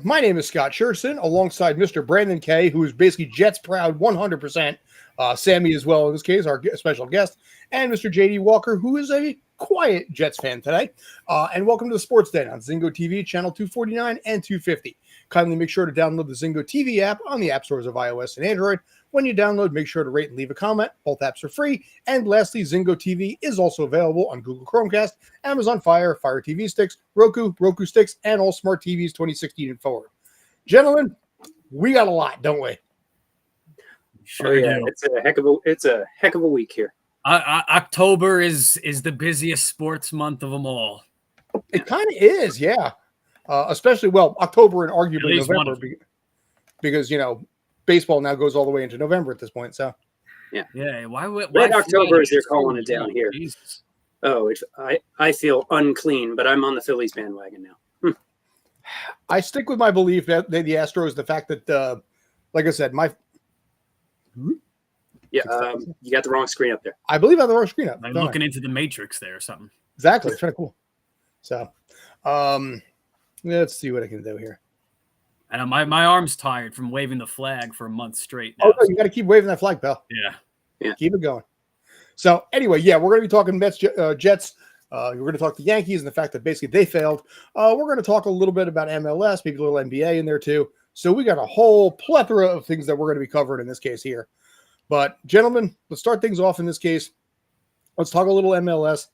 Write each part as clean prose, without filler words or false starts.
My name is Scott Scherson, alongside Mr. Brandon Kay, who is basically Jets proud 100%. Sammy as well, in this case, our special guest, and Mr. JD Walker, who is a quiet Jets fan today. And welcome to the Sports Den on Zingo TV, channel 249 and 250. Kindly make sure to download the Zingo TV app on the app stores of iOS and Android. When you download, make sure to rate and leave a comment. Both apps are free. And lastly, Zingo TV is also available on Google Chromecast, Amazon Fire, Fire TV sticks, Roku sticks, and all smart TVs 2016 and forward. Gentlemen, we got a lot, don't we? Sure, yeah. It's a heck of a week here. October is the busiest sports month of them all. It kind of is, yeah. Especially, October and arguably November, because, baseball now goes all the way into November at this point. So, yeah. Why Red October, as they're calling it down here. Jesus. Oh, I feel unclean, but I'm on the Phillies bandwagon now. I stick with my belief that the Astros, the fact that, like I said, you got the wrong screen up there. I believe I have the wrong screen up. I'm looking into the Matrix there or something. Exactly. It's kind of cool. So, let's see what I can do here. And my arm's tired from waving the flag for a month straight now. Oh, no, you got to keep waving that flag, pal. Yeah. Keep it going. So, anyway, we're going to be talking Mets, Jets. We're going to talk the Yankees and the fact that basically they failed. We're going to talk a little bit about MLS, maybe a little NBA in there too. So we got a whole plethora of things that we're going to be covering in this case here. But, gentlemen, let's start things off in this case. Let's talk a little MLS.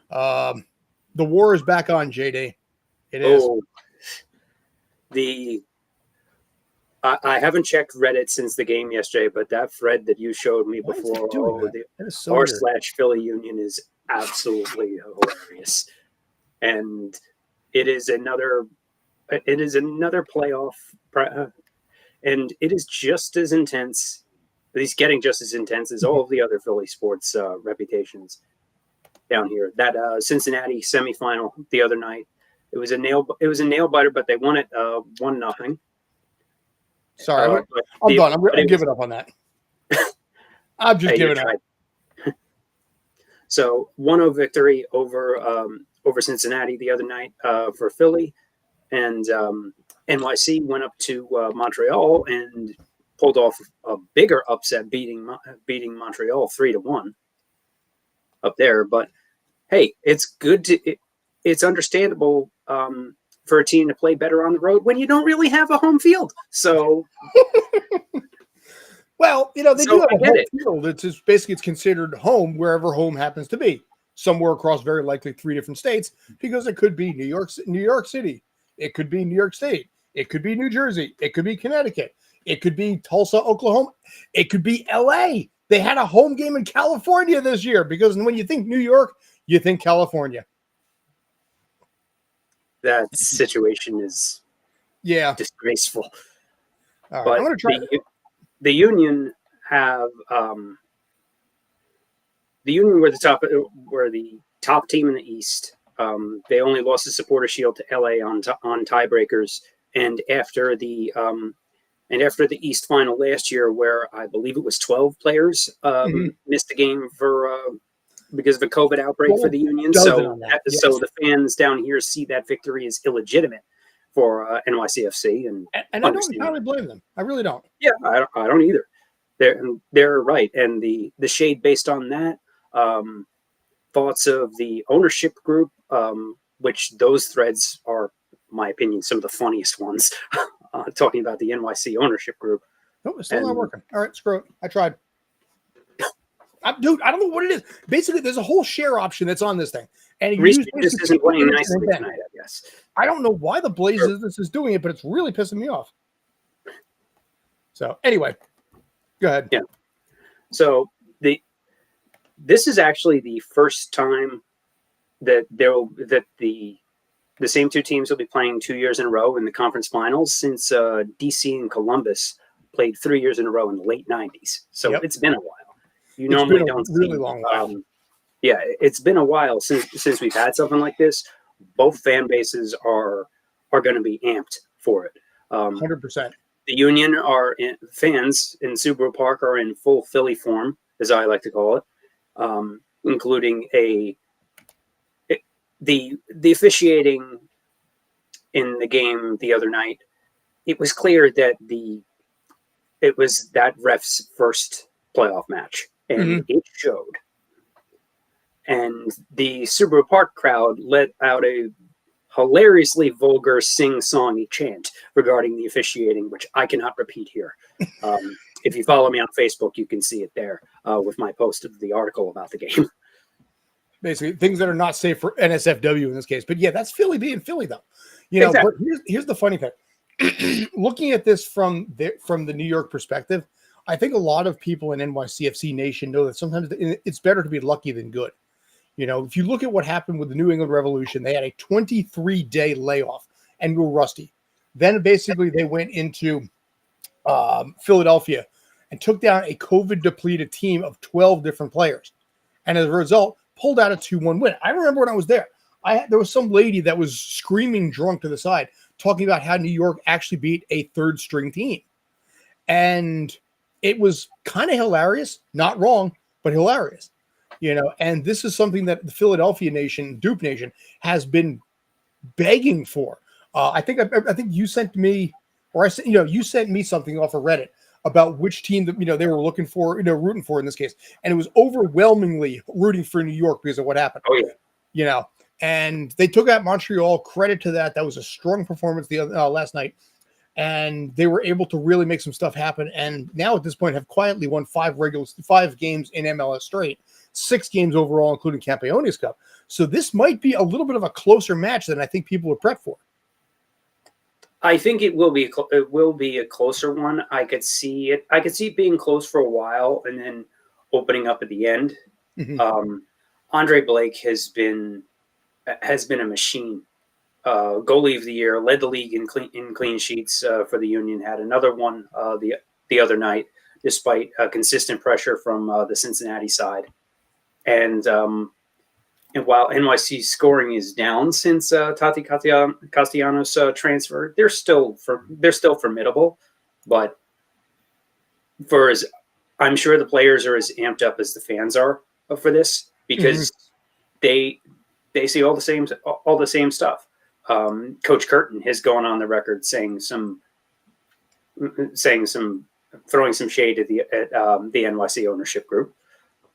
The war is back on, JD. It is. I haven't checked Reddit since the game yesterday, but that thread that you showed me before, r/Philly Union is absolutely hilarious. And it is another playoff, and it is just as intense. At least getting just as intense as all of the other Philly sports reputations down here. That Cincinnati semifinal the other night, it was a nail biter, but they won it 1-0. Sorry, I'm done. I'm giving up on that. I'm just giving up. So 1-0 victory over Cincinnati the other night for Philly, and NYC went up to Montreal and pulled off a bigger upset, beating Montreal 3-1 up there. But hey, it's good it's understandable for a team to play better on the road when you don't really have a home field. So, they do have a home field. It's just basically it's considered home wherever home happens to be. Somewhere across very likely 3 different states, because it could be New York City, it could be New York State, it could be New Jersey, it could be Connecticut, it could be Tulsa, Oklahoma, it could be LA. They had a home game in California this year, because when you think New York, you think California. That situation is disgraceful. All right, but I'm going to try. The Union have the Union were the top team in the East. They only lost the Supporter Shield to LA on tiebreakers, and after the East final last year, where I believe it was 12 players missed the game because of a COVID outbreak for the Union. So the fans down here see that victory as illegitimate for NYCFC, and I don't entirely blame them. I really don't. Yeah, I don't either. They're right, and the shade based on that, thoughts of the ownership group, which those threads are, in my opinion, some of the funniest ones. Talking about the NYC ownership group. No, it's still not working. All right, screw it. I tried. Dude, I don't know what it is. Basically, there's a whole share option that's on this thing. And this isn't playing nicely tonight, I guess. I don't know why the Blazers this is doing it, but it's really pissing me off. So, anyway, go ahead. Yeah. So, this is actually the first time that the same two teams will be playing 2 years in a row in the conference finals since DC and Columbus played 3 years in a row in the late 90s. So It's been a while. You normally don't see really long while. It's been a while since we've had something like this. Both fan bases are going to be amped for it. 100%. The Union fans in Subaru Park are in full Philly form, as I like to call it, including the officiating in the game the other night it was clear that it was that ref's first playoff match, and it showed. And the Subaru Park crowd let out a hilariously vulgar sing-songy chant regarding the officiating, which I cannot repeat here. If you follow me on Facebook, you can see it there with my post of the article about the game. Basically, things that are not safe for NSFW in this case. But yeah, that's Philly being Philly, though. You know, Exactly. but here's the funny thing. Looking at this from the New York perspective, I think a lot of people in NYCFC Nation know that sometimes it's better to be lucky than good. You know, if you look at what happened with the New England Revolution, they had a 23-day layoff and were rusty. Then basically they went into Philadelphia and took down a COVID-depleted team of 12 different players. And as a result, pulled out a 2-1 win. I remember when I was there, there was some lady that was screaming drunk to the side, talking about how New York actually beat a third-string team. And it was kind of hilarious, not wrong, but hilarious. You know, and this is something that the Philadelphia Nation, Duke Nation, has been begging for. I think you sent me, or you sent me something off of Reddit about which team that they were looking for, rooting for in this case, and it was overwhelmingly rooting for New York because of what happened. Oh yeah, and they took out Montreal. Credit to that. That was a strong performance the last night. And they were able to really make some stuff happen. And now at this point have quietly won 5 games in MLS straight, 6 games overall, including Campeones Cup. So this might be a little bit of a closer match than I think people are prepped for. I think it will be a closer one. I could see it being close for a while and then opening up at the end. Mm-hmm. Andre Blake has been a machine. Goalie of the year, led the league in clean sheets for the Union. Had another one the other night, despite consistent pressure from the Cincinnati side. And while NYC's scoring is down since Tati Castellanos transfer, they're still formidable. But I'm sure the players are as amped up as the fans are for this because they see all the same stuff. Coach Curtin has gone on the record throwing some shade at the NYC ownership group.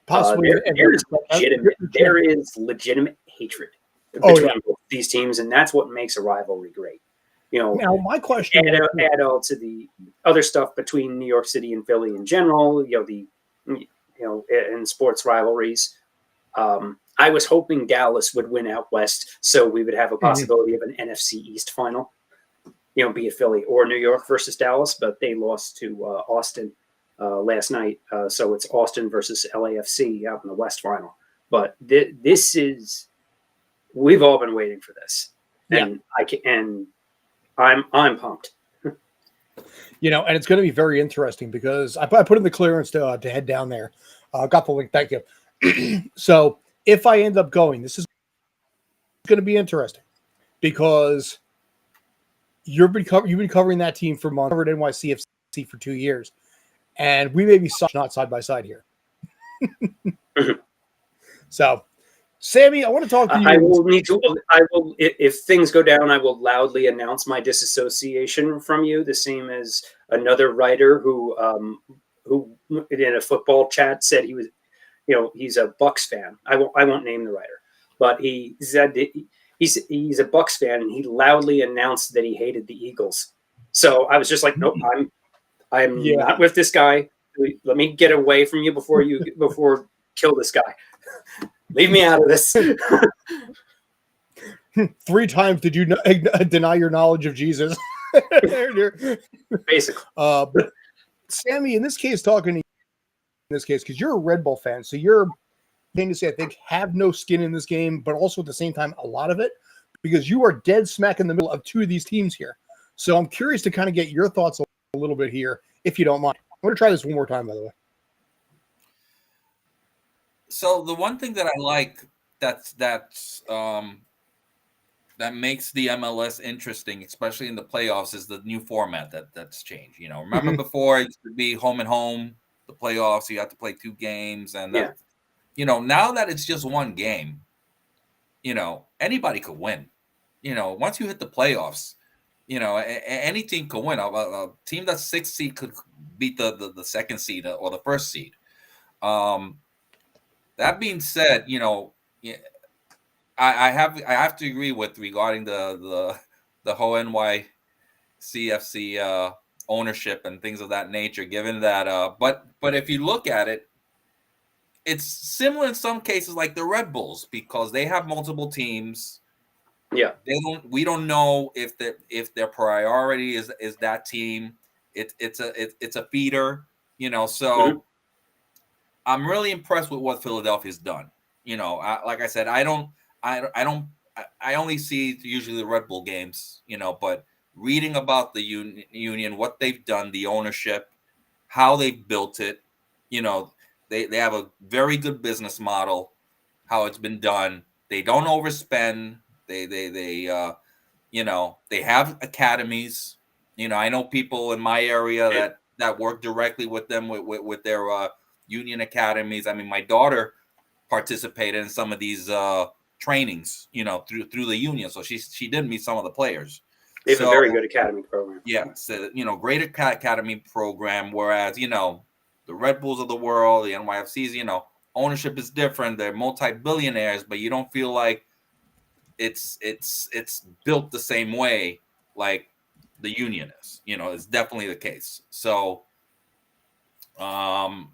Possibly there is legitimate hatred between both these teams, and that's what makes a rivalry great. Now my question add all to the other stuff between New York City and Philly in general. In sports rivalries. I was hoping Dallas would win out west, so we would have a possibility of an NFC East final. Be it Philly or New York versus Dallas, but they lost to Austin last night, so it's Austin versus LAFC out in the West final. But we've all been waiting for this, and I'm pumped. And it's going to be very interesting because I put in the clearance to head down there. Got the link, thank you. So if I end up going, this is going to be interesting because you've been covering that team for months, covered NYCFC for 2 years, and we may be not side by side here. So, Sammy, I want to talk to you. If things go down, I will loudly announce my disassociation from you. The same as another writer who in a football chat said he was. He's a Bucks fan. I won't name the writer, but he said he's a Bucks fan, and he loudly announced that he hated the Eagles. So I was just like, nope, I'm not with this guy. Let me get away from you before kill this guy. Leave me out of this. 3 times did you deny your knowledge of Jesus? Basically, but Sammy, in this case, because you're a Red Bull fan, so you're going to say, I think, have no skin in this game, but also at the same time, a lot of it, because you are dead smack in the middle of 2 of these teams here. So I'm curious to kind of get your thoughts a little bit here, if you don't mind. I'm going to try this one more time, by the way. So the one thing that I like that makes the MLS interesting, especially in the playoffs, is the new format that's changed. Remember before it used to be home and home. The playoffs, you have to play 2 games, and now that it's just 1 game, anybody could win. Once you hit the playoffs, any team could win. A team that's 6th seed could beat the 2nd seed or the 1st seed. That being said, yeah, I have to agree with regarding the whole NYCFC ownership and things of that nature. Given that, but if you look at it, it's similar in some cases like the Red Bulls because they have multiple teams. Yeah, we don't know if their priority is that team. It's a feeder, so I'm really impressed with what Philadelphia's done. Like I said, I only see usually the Red Bull games, but reading about the union, what they've done, the ownership, how they built it, they have a very good business model, how it's been done. They don't overspend. They have academies. I know people in my area that work directly with them with their union academies. I mean, my daughter participated in some of these trainings, through the union. So she did meet some of the players. They have a very good academy program. Yeah, so great academy program. Whereas the Red Bulls of the world, the NYFCs, ownership is different. They're multi-billionaires, but you don't feel like it's built the same way like the union is. It's definitely the case. So I'm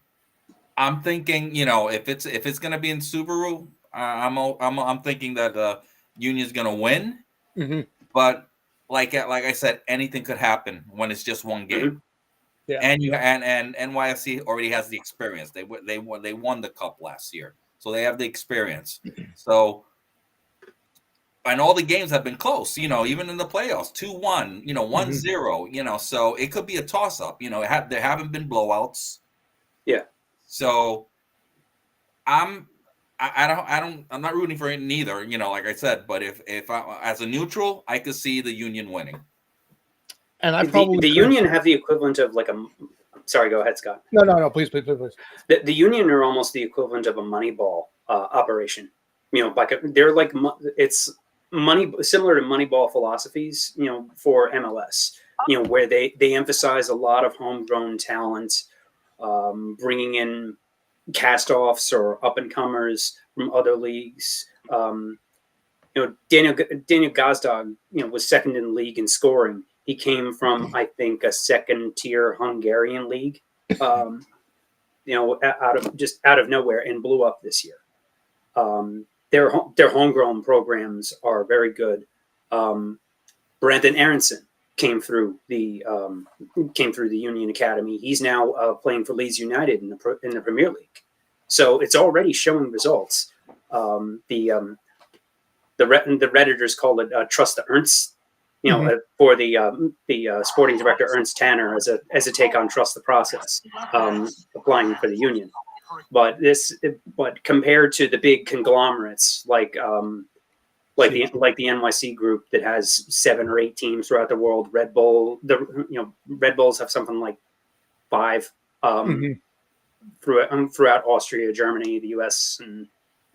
thinking, if it's gonna be in Subaru, I'm thinking that the union's gonna win. Mm-hmm. But like I said, anything could happen when it's just one game. Mm-hmm. Yeah. And NYFC already has the experience. They won the cup last year, so they have the experience. So, and all the games have been close. Even in the playoffs, 2-1, 1-0. So it could be a toss up. There haven't been blowouts. Yeah. So I'm not rooting for it neither. Like I said, but if I, as a neutral, I could see the union winning. And I the union have the equivalent of like a. Sorry, go ahead, Scott. No, please. The union are almost the equivalent of a Moneyball operation. They're like it's money similar to Moneyball philosophies. For MLS. Where they emphasize a lot of homegrown talent, bringing in cast-offs or up-and-comers from other leagues. Daniel Gazdag, was second in the league in scoring. He came from, I think, a second-tier Hungarian league, out of nowhere, and blew up this year. Their homegrown programs are very good. Brandon Aronson came through the Union Academy. He's now playing for Leeds United in the Premier League. So it's already showing results. The Redditors call it trust the Ernst. For the sporting director Ernst Tanner as a take on trust the process, applying for the union. But compared to the big conglomerates like the NYC group that has 7 or 8 teams throughout the world, Red Bulls have something like 5 throughout Austria, Germany, the US, and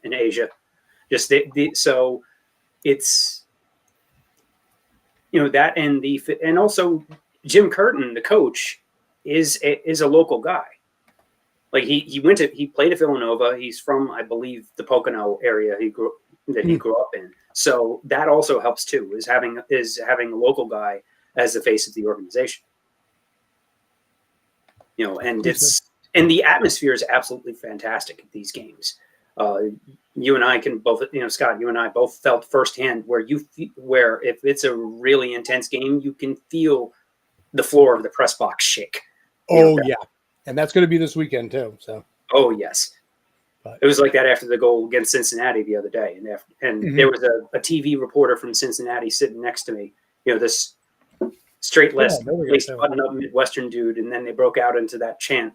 Asia. So it's that and also Jim Curtin, the coach, is a local guy. Like he played at Villanova. He's from, I believe, the Pocono area he grew up in. So that also helps too, is having a local guy as the face of the organization. And the atmosphere is absolutely fantastic at these games. You and I can both, Scott, you and I both felt firsthand where if it's a really intense game, you can feel the floor of the press box shake. Yeah. And that's going to be this weekend too. So. Oh yes. It was like that after the goal against Cincinnati the other day, and there was a TV reporter from Cincinnati sitting next to me. This straight-laced, button-up Midwestern dude, and then they broke out into that chant.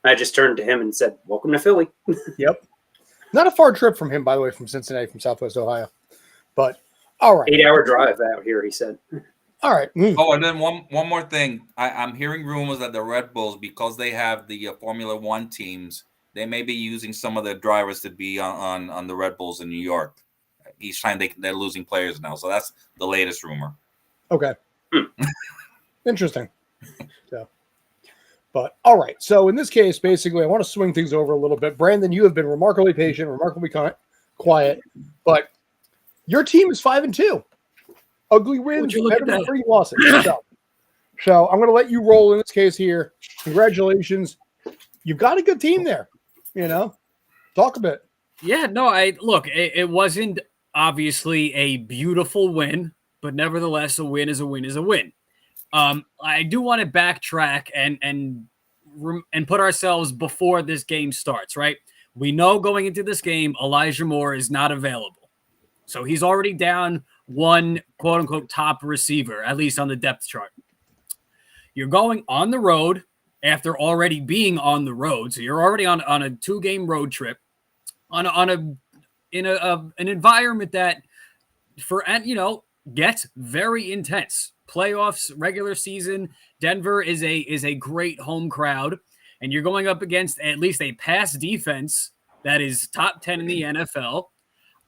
I just turned to him and said, "Welcome to Philly." Yep. Not a far trip from him, by the way, from Cincinnati, from Southwest Ohio. But all right, 8-hour drive out here, he said. All right. Oh, and then one more thing. I'm hearing rumors that the Red Bulls, because they have the Formula One teams, they may be using some of their drivers to be on the Red Bulls in New York. Each time they're losing players now. So that's the latest rumor. Okay. Interesting. So, but all right. So in this case, basically, I want to swing things over a little bit. Brandon, you have been remarkably patient, remarkably quiet, but your team is 5-2. Ugly wins, better than 3 losses. So I'm going to let you roll in this case here. Congratulations. You've got a good team there. Talk a bit. Yeah, no, it wasn't obviously a beautiful win, but nevertheless, a win is a win is a win. I do want to backtrack and put ourselves before this game starts, right? We know going into this game, Elijah Moore is not available. So he's already down one quote unquote top receiver, at least on the depth chart. You're going on the road after already being on the road. So you're already on a 2-game road trip in an environment that gets very intense. Playoffs, regular season, Denver is a great home crowd, and you're going up against at least a pass defense that is top 10 in the NFL.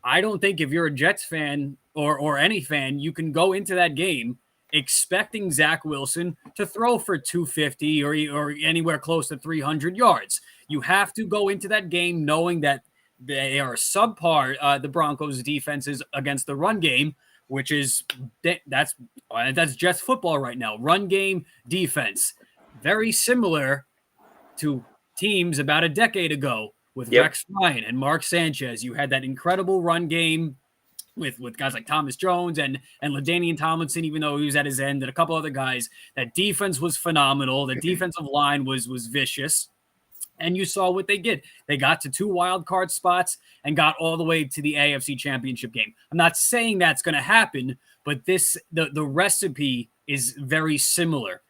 I don't think if you're a Jets fan or any fan, you can go into that game expecting Zach Wilson to throw for 250 or anywhere close to 300 yards. You have to go into that game knowing that they are subpar, the Broncos' defenses against the run game, which is that's Jets football right now. Run game, defense, very similar to teams about a decade ago with Rex Ryan and Mark Sanchez. You had that incredible run game with guys like Thomas Jones and LaDainian Tomlinson, even though he was at his end, and a couple other guys. That defense was phenomenal. The defensive line was vicious. And you saw what they did. They got to 2 wild card spots and got all the way to the AFC Championship game. I'm not saying that's going to happen, but the recipe is very similar.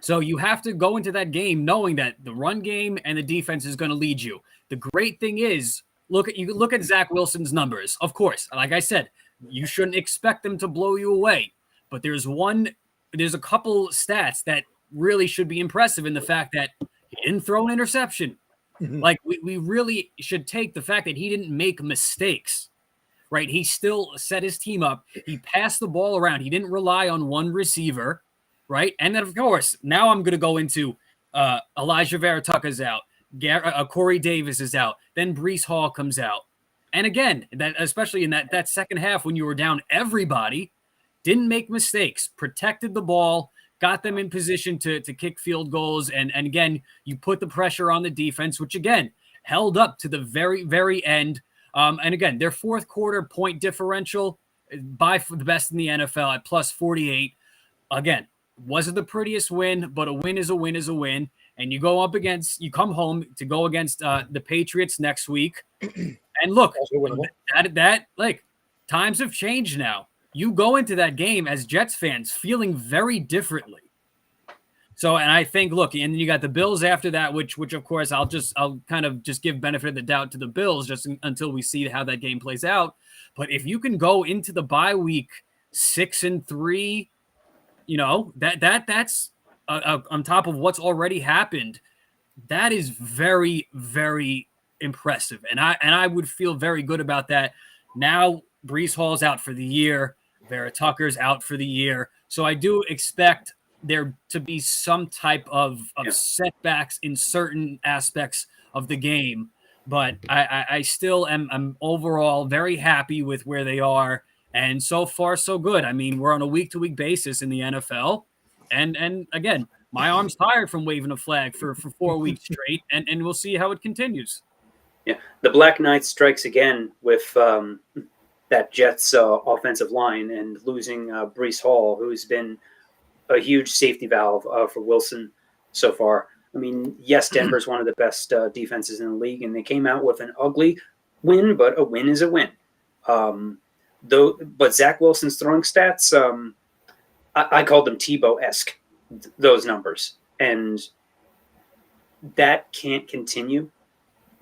So you have to go into that game knowing that the run game and the defense is going to lead you. The great thing is, look at Zach Wilson's numbers. Of course, like I said, you shouldn't expect them to blow you away. But there's a couple stats that really should be impressive in the fact that he didn't throw an interception. Mm-hmm. Like we really should take the fact that he didn't make mistakes, right? He still set his team up. He passed the ball around. He didn't rely on one receiver, right? And then of course, now I'm going to go into Elijah Vera Tucker's out. Corey Davis is out. Then Breece Hall comes out. And again, that especially in that second half when you were down everybody, didn't make mistakes, protected the ball, got them in position to kick field goals. And again, you put the pressure on the defense, which again, held up to the very, very end. And again, their fourth quarter point differential by the best in the NFL at plus 48. Again, wasn't the prettiest win, but a win is a win is a win. And you come home to go against the Patriots next week. And look, that times have changed now. You go into that game as Jets fans feeling very differently. So, and I think, look, and you got the Bills after that, which of course I'll kind of just give benefit of the doubt to the Bills just until we see how that game plays out. But if you can go into the bye week 6-3, that's on top of what's already happened. That is very, very impressive. And I would feel very good about that. Now Breece Hall's out for the year. Vera Tucker's out for the year. So I do expect there to be some type of setbacks in certain aspects of the game. But I still am overall very happy with where they are. And so far, so good. I mean, we're on a week-to-week basis in the NFL. And again, my arm's tired from waving a flag for 4 weeks straight. And we'll see how it continues. Yeah, the Black Knight strikes again with that Jets offensive line and losing Breece Hall, who's been a huge safety valve for Wilson so far. I mean, yes, Denver's one of the best defenses in the league, and they came out with an ugly win, but a win is a win. But Zach Wilson's throwing stats, I called them Tebow-esque, those numbers, and that can't continue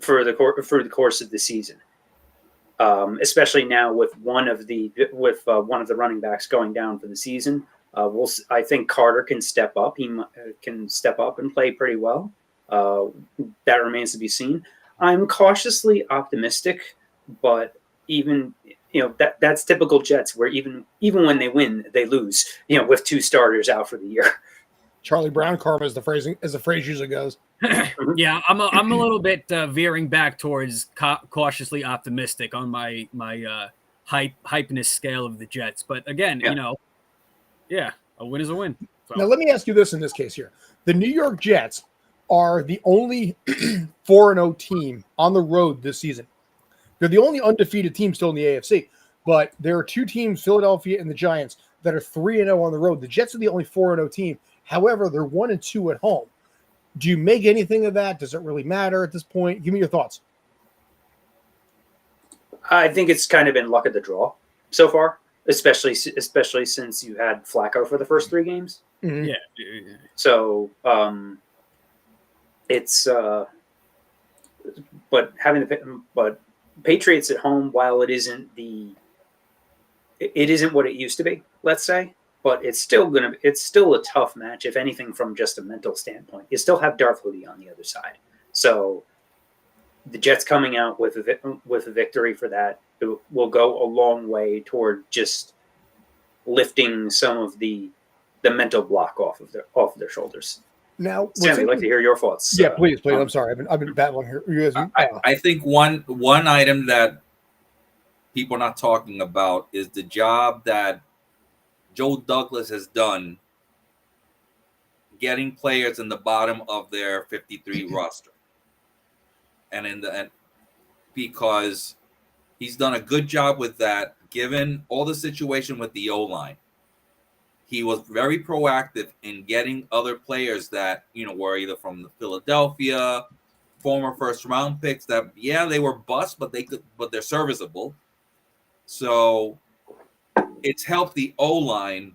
for the course of the season. Especially now with one of the running backs going down for the season. I think Carter can step up. He can step up and play pretty well. That remains to be seen. I'm cautiously optimistic, but even that's typical Jets, where even when they win, they lose. With 2 starters out for the year. Charlie Brown karma, as the phrase usually goes. Yeah, I'm a little bit veering back towards cautiously optimistic on my hypeness scale of the Jets. But again, a win is a win. So. Now, let me ask you this in this case here. The New York Jets are the only 4-0 team on the road this season. They're the only undefeated team still in the AFC. But there are 2 teams, Philadelphia and the Giants, that are 3-0 on the road. The Jets are the only 4-0 team. However, they're 1-2 at home. Do you make anything of that? Does it really matter at this point? Give me your thoughts. I think it's kind of been luck of the draw so far, especially since you had Flacco for the first 3 games. Mm-hmm. Yeah. So it's but Patriots at home, while it isn't what it used to be, let's say, but it's still a tough match, if anything, from just a mental standpoint. You still have Darth Moody on the other side, so the Jets coming out with a victory for that will go a long way toward just lifting some of the mental block off of their shoulders. Now, Sam, I'd like to hear your thoughts. Yeah, please. I'm sorry, I've been battling here. You guys, I think one item that people are not talking about is the job that Joe Douglas has done getting players in the bottom of their 53 roster. And because he's done a good job with that, given all the situation with the O-line. He was very proactive in getting other players that, were either from the Philadelphia, former first-round picks that, they were bust, but they're serviceable. So it's helped the O-line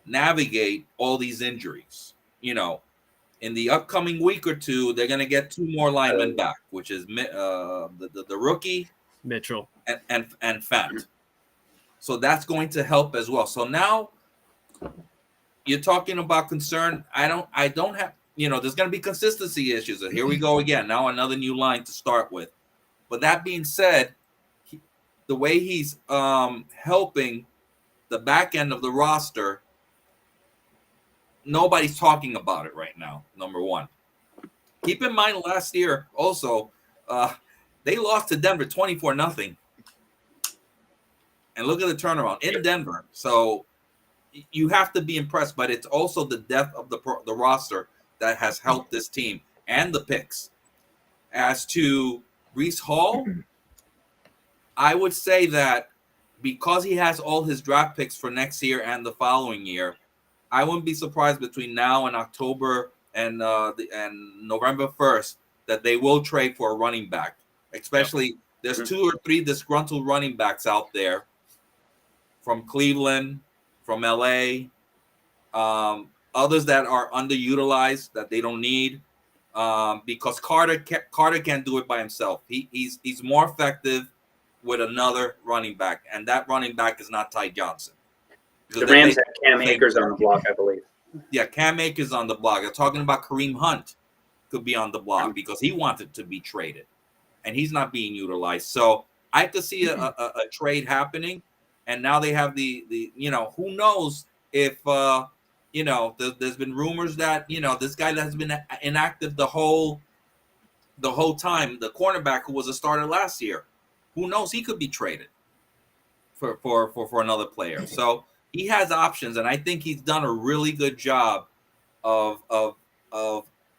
navigate all these injuries. In the upcoming week or 2, they're going to get 2 more linemen back, which is the rookie Mitchell and Fant. So that's going to help as well. So now you're talking about concern. I don't have, there's going to be consistency issues. And here we go again. Now another new line to start with. But that being said, the way he's helping the back end of the roster, nobody's talking about it right now, number one. Keep in mind last year also, they lost to Denver 24-0. And look at the turnaround in Denver. So you have to be impressed, but it's also the depth of the roster that has helped this team and the picks. As to Breece Hall, I would say that because he has all his draft picks for next year and the following year, I wouldn't be surprised between now and October and November 1st that they will trade for a running back. Especially there's 2 or 3 disgruntled running backs out there from Cleveland, from LA, others that are underutilized that they don't need, because Carter can't do it by himself. He's more effective with another running back, and that running back is not Ty Johnson. The Rams have Cam Akers on the block, I believe. Yeah, Cam Akers on the block. They're talking about Kareem Hunt could be on the block because he wanted to be traded, and he's not being utilized. So I could see a trade happening. And now they have the who knows if, there's been rumors that, this guy that has been inactive the whole time, the cornerback who was a starter last year, who knows, he could be traded for another player. So he has options, and I think he's done a really good job of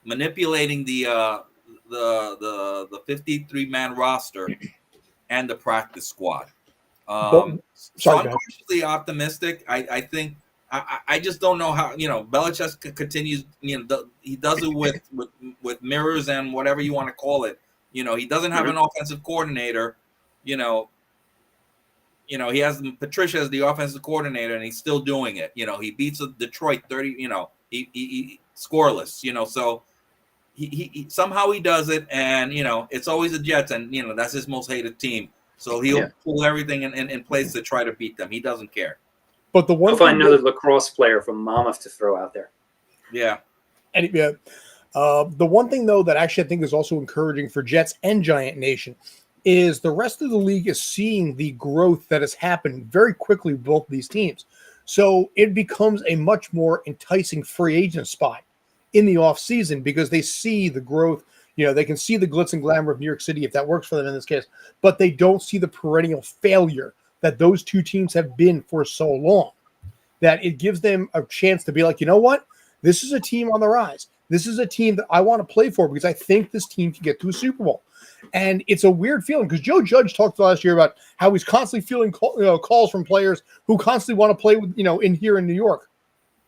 manipulating the 53-man roster and the practice squad. So I'm cautiously optimistic. I think I just don't know how Belichick continues. He does it with mirrors and whatever you want to call it. He doesn't have an offensive coordinator. He has Patricia as the offensive coordinator, and he's still doing it. He beats Detroit 30. He scoreless. So he somehow he does it, and it's always the Jets, and that's his most hated team. So he'll pull everything in place to try to beat them. He doesn't care. But the one He'll find another lacrosse player from Monmouth to throw out there. Yeah. And the one thing, though, that actually I think is also encouraging for Jets and Giant Nation is the rest of the league is seeing the growth that has happened very quickly with both of these teams. So it becomes a much more enticing free agent spot in the offseason because they see the growth. They can see the glitz and glamour of New York City if that works for them in this case, but they don't see the perennial failure that those two teams have been for so long, that it gives them a chance to be like, you know what? This is a team on the rise. This is a team that I want to play for because I think this team can get to a Super Bowl. And it's a weird feeling because Joe Judge talked last year about how he's constantly feeling calls from players who constantly want to play with, in here in New York.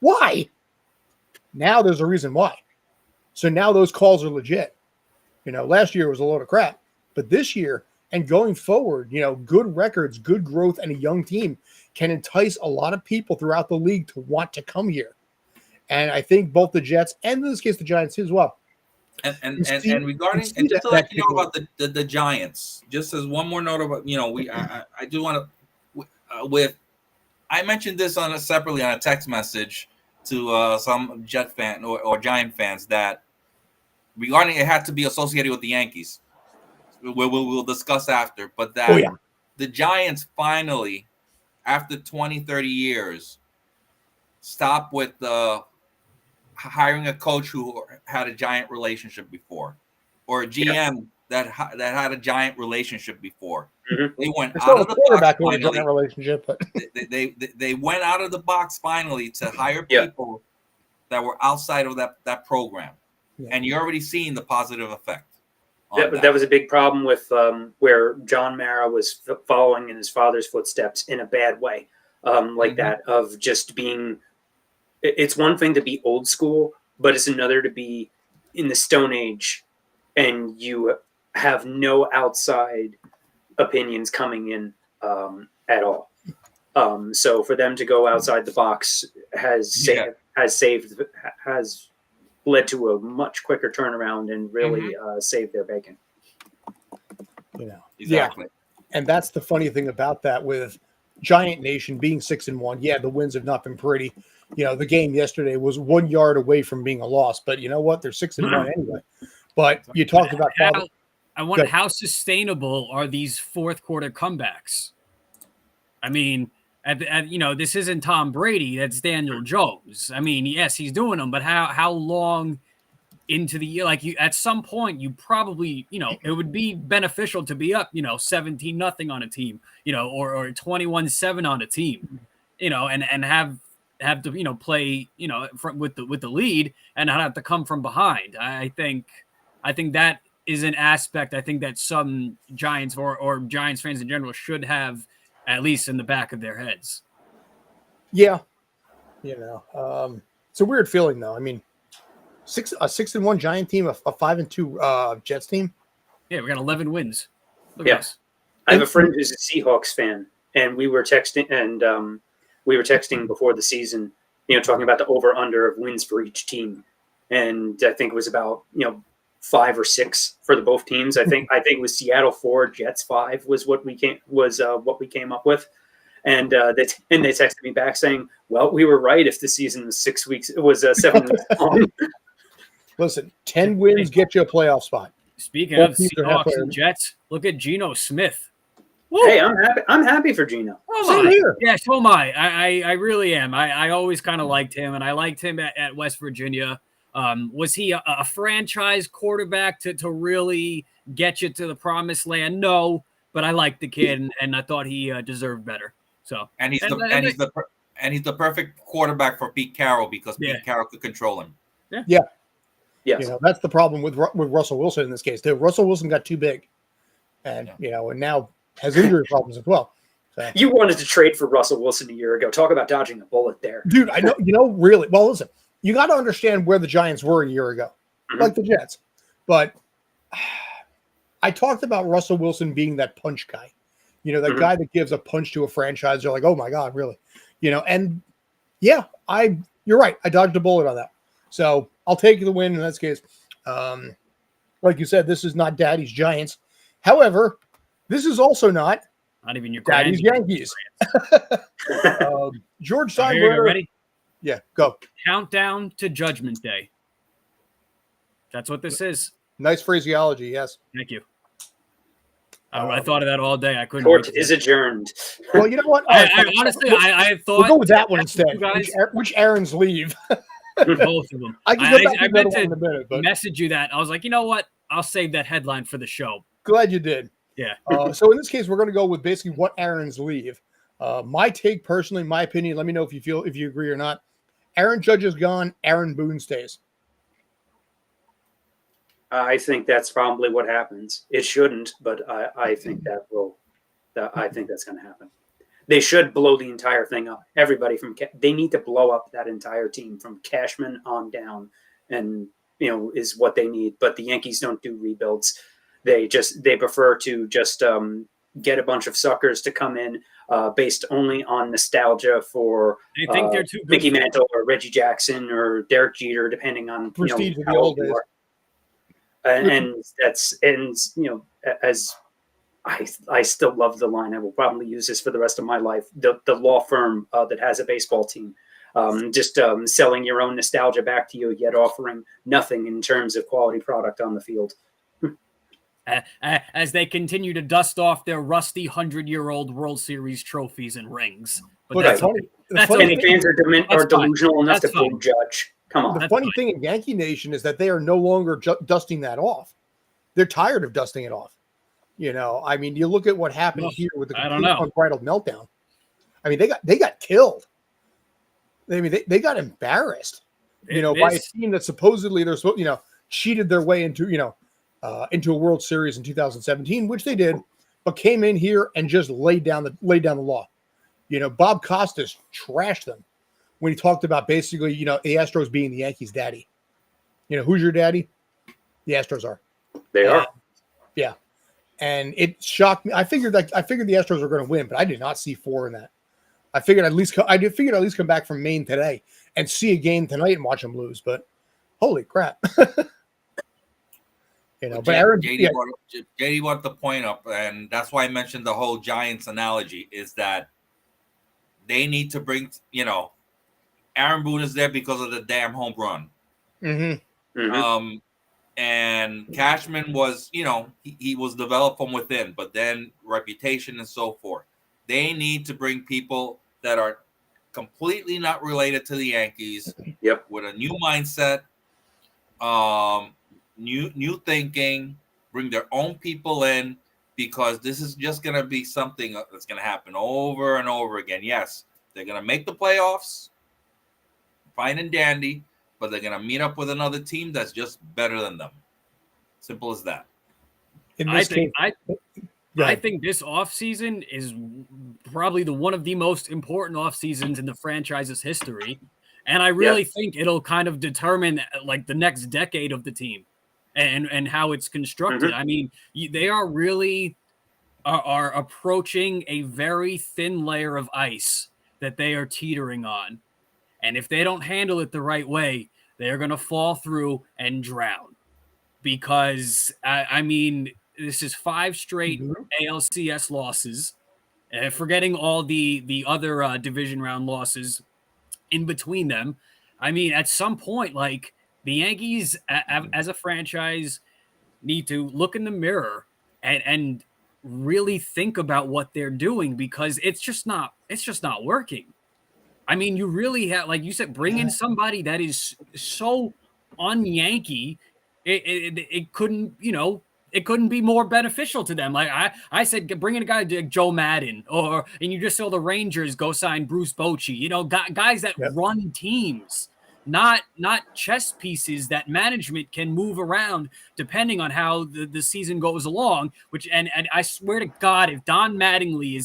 Why? Now there's a reason why. So now those calls are legit. Last year was a load of crap, but this year and going forward, good records, good growth, and a young team can entice a lot of people throughout the league to want to come here. And I think both the Jets and in this case the Giants as well. And just to let you know about the Giants, just as one more note about I do want to I mentioned this separately on a text message to some Jet fan or Giant fans that regarding it had to be associated with the Yankees. We'll discuss after, but that the Giants finally, after 20, 30 years, stopped with hiring a coach who had a Giant relationship before, or a GM that had a Giant relationship before. Mm-hmm. They went out of the box finally. Relationship, but they went out of the box finally to hire people that were outside of that program, and you're already seeing the positive effect. That was a big problem with where John Mara was following in his father's footsteps in a bad way, that of just being. It's one thing to be old school, but it's another to be in the Stone Age, and you have no outside opinions coming in at all. So for them to go outside the box has led to a much quicker turnaround and really saved their bacon. Exactly. Yeah. And that's the funny thing about that with Giant Nation being 6-1. Yeah, the wins have not been pretty. The game yesterday was 1 yard away from being a loss, but you know what? They're 6-1 anyway. But you talked about how sustainable are these fourth quarter comebacks? I mean, this isn't Tom Brady. That's Daniel Jones. I mean, yes, he's doing them, but how long into the year? At some point, you probably, it would be beneficial to be up, 17-0 on a team, or 21-7 on a team, and have to play with the lead and not have to come from behind. I think that is an aspect I think that some Giants or Giants fans in general should have at least in the back of their heads. Yeah, it's a weird feeling though. I mean, a 6-1 Giant team, a 5-2 Jets team. Yeah, we got 11 wins. Look at us. I have a friend who's a Seahawks fan, and we were texting before the season, talking about the over/under of wins for each team, and I think it was about 5 or 6 for the both teams. I think it was Seattle 4, Jets 5 was what we came up with, and they texted me back saying, "Well, we were right. If the season was 6 weeks, it was 7 weeks long." Listen, 10 wins get you a playoff spot. Speaking of Seahawks and Jets, look at Geno Smith. Woo! Hey, I'm happy for Geno. Same here. Yeah, so am I. I really am. I always kind of liked him, and I liked him at West Virginia. Was he a franchise quarterback to really get you to the promised land? No, but I liked the kid, and I thought he deserved better. So, and he's the perfect quarterback for Pete Carroll because Pete Carroll could control him. Yeah. Yes. That's the problem with Russell Wilson in this case too. Russell Wilson got too big, and and now has injury problems as well. So. You wanted to trade for Russell Wilson a year ago. Talk about dodging a bullet there, dude. I know. Really. Well, listen. You got to understand where the Giants were a year ago, like the Jets. But I talked about Russell Wilson being that punch guy, that guy that gives a punch to a franchise. They're like, oh my God, really? And yeah, you're right. I dodged a bullet on that. So I'll take the win in this case. Like you said, this is not Daddy's Giants. However, this is also not even your Daddy's Yankees. George Steinbrenner. Ready? Yeah, go. Countdown to Judgment Day. That's what this is. Nice phraseology, yes. Thank you. I thought of that all day. I couldn't. Court is adjourned. Well, you know what? I honestly, I thought we'll go with that one instead. you guys, Which Aaron's leave? both of them. I can go back to I another meant one to in a minute, but message you that. I was like, you know what? I'll save that headline for the show. glad you did. Yeah. So in this case, we're going to go with basically what Aaron's leave. My take, personally, my opinion. Let me know if you agree or not. Aaron Judge is gone. Aaron Boone stays. I think that's probably what happens. It shouldn't, but I think that will. I think that's going to happen. They should blow the entire thing up. Everybody they need to blow up that entire team from Cashman on down, and is what they need. But the Yankees don't do rebuilds. They prefer to just get a bunch of suckers to come in based only on nostalgia for I think they're too good Mickey for Mantle or Reggie Jackson or Derek Jeter, depending on prestige of how the old old you days. are. And as I still love the line. I will probably use this for the rest of my life. The law firm that has a baseball team, just selling your own nostalgia back to you, yet offering nothing in terms of quality product on the field. As they continue to dust off their rusty 100-year-old World Series trophies and rings. But that's okay. Any fans are delusional enough to boo Judge. Come on. The funny thing in Yankee Nation is that they are no longer dusting that off. They're tired of dusting it off. I mean, you look at what happened here with the complete unbridled meltdown. I mean, they got killed. I mean, they got embarrassed, by a team that supposedly they're supposed, cheated their way into a World Series in 2017, which they did, but came in here and just laid down the law. Bob Costas trashed them when he talked about basically, the Astros being the Yankees' daddy. Who's your daddy? The Astros are. They are. Yeah. And it shocked me. I figured the Astros were going to win, but I did not see 4 in that. I figured at least come back from Maine today and see a game tonight and watch them lose. But holy crap. But Aaron, JD wanted to point up, and that's why I mentioned the whole Giants analogy, is that they need to bring, Aaron Boone is there because of the damn home run. Mm-hmm. Mm-hmm. And Cashman was, he was developed from within, but then reputation and so forth. They need to bring people that are completely not related to the Yankees. Yep. With a new mindset, new thinking, bring their own people in, because this is just going to be something that's going to happen over and over again. Yes, they're going to make the playoffs, fine and dandy, but they're going to meet up with another team that's just better than them. Simple as that. I think this offseason is probably one of the most important off seasons in the franchise's history. And I really think it'll kind of determine like the next decade of the team and how it's constructed. Mm-hmm. I mean, they are really are approaching a very thin layer of ice that they are teetering on. And if they don't handle it the right way, they're going to fall through and drown. Because, I mean, this is 5 straight ALCS losses, forgetting all the other division round losses in between them. I mean, at some point, like, the Yankees as a franchise need to look in the mirror and really think about what they're doing, because it's just not working. I mean, you really have, like you said, bring in somebody that is so un-Yankee. It couldn't, it couldn't be more beneficial to them. Like I said, bring in a guy like Joe Madden, and you just saw the Rangers go sign Bruce Bochy. Guys that run teams, not chess pieces that management can move around depending on how the season goes along. And I swear to God, if Don Mattingly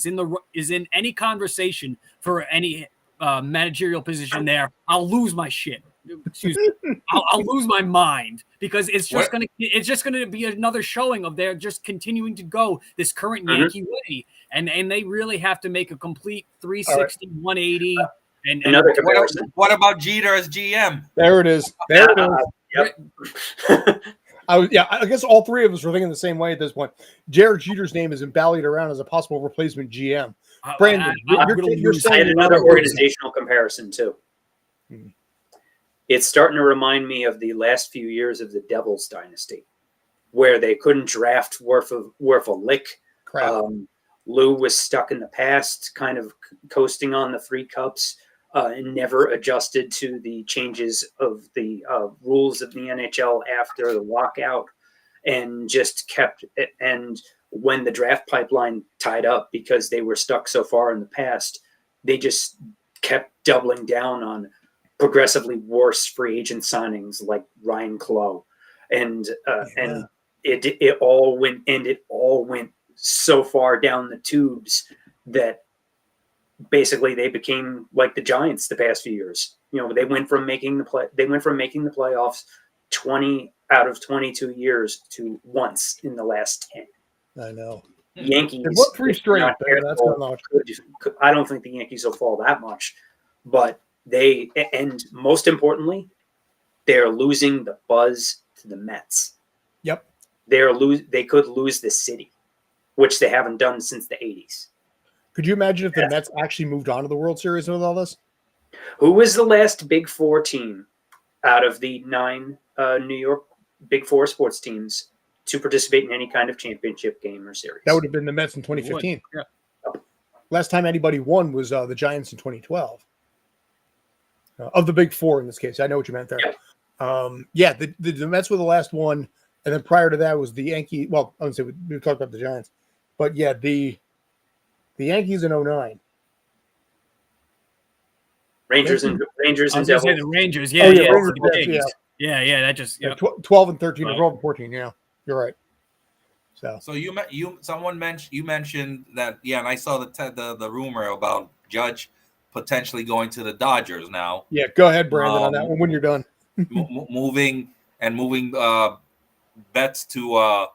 is in any conversation for any managerial position there, I'll lose my shit. Excuse me. I'll lose my mind, because it's just gonna be another showing of their just continuing to go this current Yankee way, and they really have to make a complete 360, 180. And another comparison. What about Jeter as GM? There it is. I guess all 3 of us were thinking the same way at this point. Jared Jeter's name is embellied around as a possible replacement GM. Brandon, you're I had another organizational comparison too. Hmm. It's starting to remind me of the last few years of the Devils dynasty, where they couldn't draft worth a lick. Crap. Lou was stuck in the past, kind of coasting on the 3 cups, and never adjusted to the changes of the rules of the NHL after the lockout, and just kept it. And when the draft pipeline tied up because they were stuck so far in the past, they just kept doubling down on progressively worse free agent signings like Ryan Clough, and it all went so far down the tubes that basically they became like the Giants the past few years. They went from making the playoffs 20 out of 22 years to once in the last 10. I know. Yankees. What 3 straight? That's not much. I don't think the Yankees will fall that much, but and most importantly, they're losing the buzz to the Mets. Yep. They could lose the city, which they haven't done since the 80s. Could you imagine if the Mets actually moved on to the World Series with all this? Who was the last Big Four team out of the 9 New York Big Four sports teams to participate in any kind of championship game or series? That would have been the Mets in 2015. Yeah. Last time anybody won was the Giants in 2012. Of the Big Four in this case. I know what you meant there. Yeah. The Mets were the last one, and then prior to that was the Yankees. Well, I would say we talked about the Giants. But yeah, the Yankees in 2009. Rangers and Devils. The Rangers. Yeah, Rangers, yeah. That just 12 and 13 right. or 12 and 14. Yeah, you're right. So you mentioned that, and I saw the rumor about Judge potentially going to the Dodgers now. Yeah, go ahead, Brandon, on that one when you're done. moving Betts to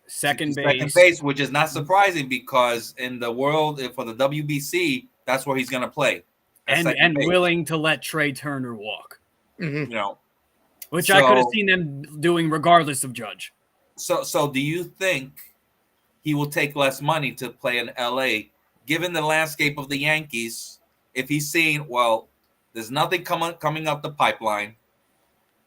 second base, which is not surprising because in the world for the WBC, that's where he's going to play. And willing to let Trey Turner walk. Mm-hmm. Which I could have seen them doing regardless of Judge. So do you think he will take less money to play in LA, given the landscape of the Yankees? If he's seeing, well, there's nothing coming up the pipeline.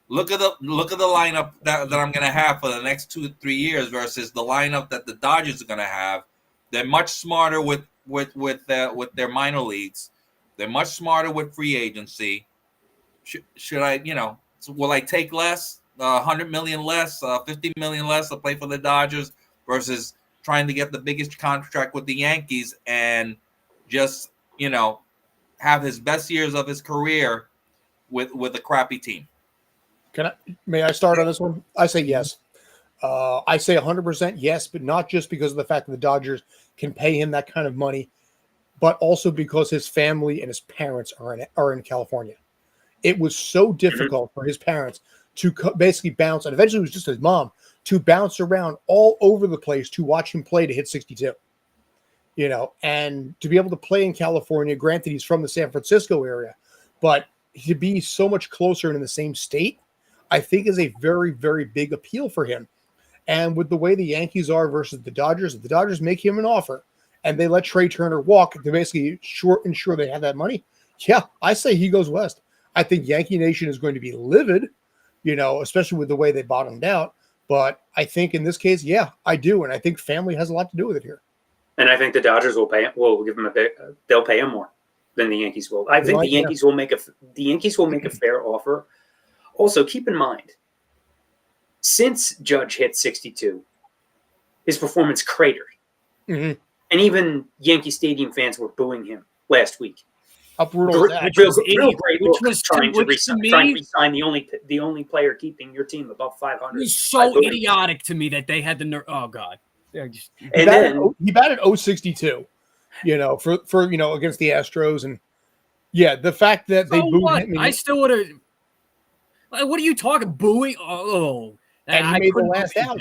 Look at the lineup that I'm going to have for the next 2 to 3 years versus the lineup that the Dodgers are going to have. They're much smarter with their minor leagues. They're much smarter with free agency. Should I, will I take less, 100 million less, 50 million less to play for the Dodgers versus trying to get the biggest contract with the Yankees and just, have his best years of his career with a crappy team? May I start on this one? I say yes. I say 100% yes, but not just because of the fact that the Dodgers can pay him that kind of money, but also because his family and his parents are in California. It was so difficult for his parents to basically bounce, and eventually it was just his mom, to bounce around all over the place to watch him play to hit 62. And to be able to play in California, granted he's from the San Francisco area, but to be so much closer and in the same state, I think is a very, very big appeal for him. And with the way the Yankees are versus the Dodgers, if the Dodgers make him an offer and they let Trey Turner walk to basically ensure they have that money, I say he goes west. I think Yankee Nation is going to be livid, especially with the way they bottomed out. But I think in this case, I do. And I think family has a lot to do with it here. And I think the Dodgers will give him they'll pay him more than the Yankees will. I think the Yankees will make a fair offer. Also, keep in mind, since Judge hit 62, his performance cratered. Mm-hmm. And even Yankee Stadium fans were booing him last week. Uproar Which was trying to re-sign the only player keeping your team above 500. It was so idiotic to me that they had the nerve. Oh God! He batted 062, for against the Astros, and the fact that they booed him. I still would have. What are you talking? Booing? Oh. And he made the last out.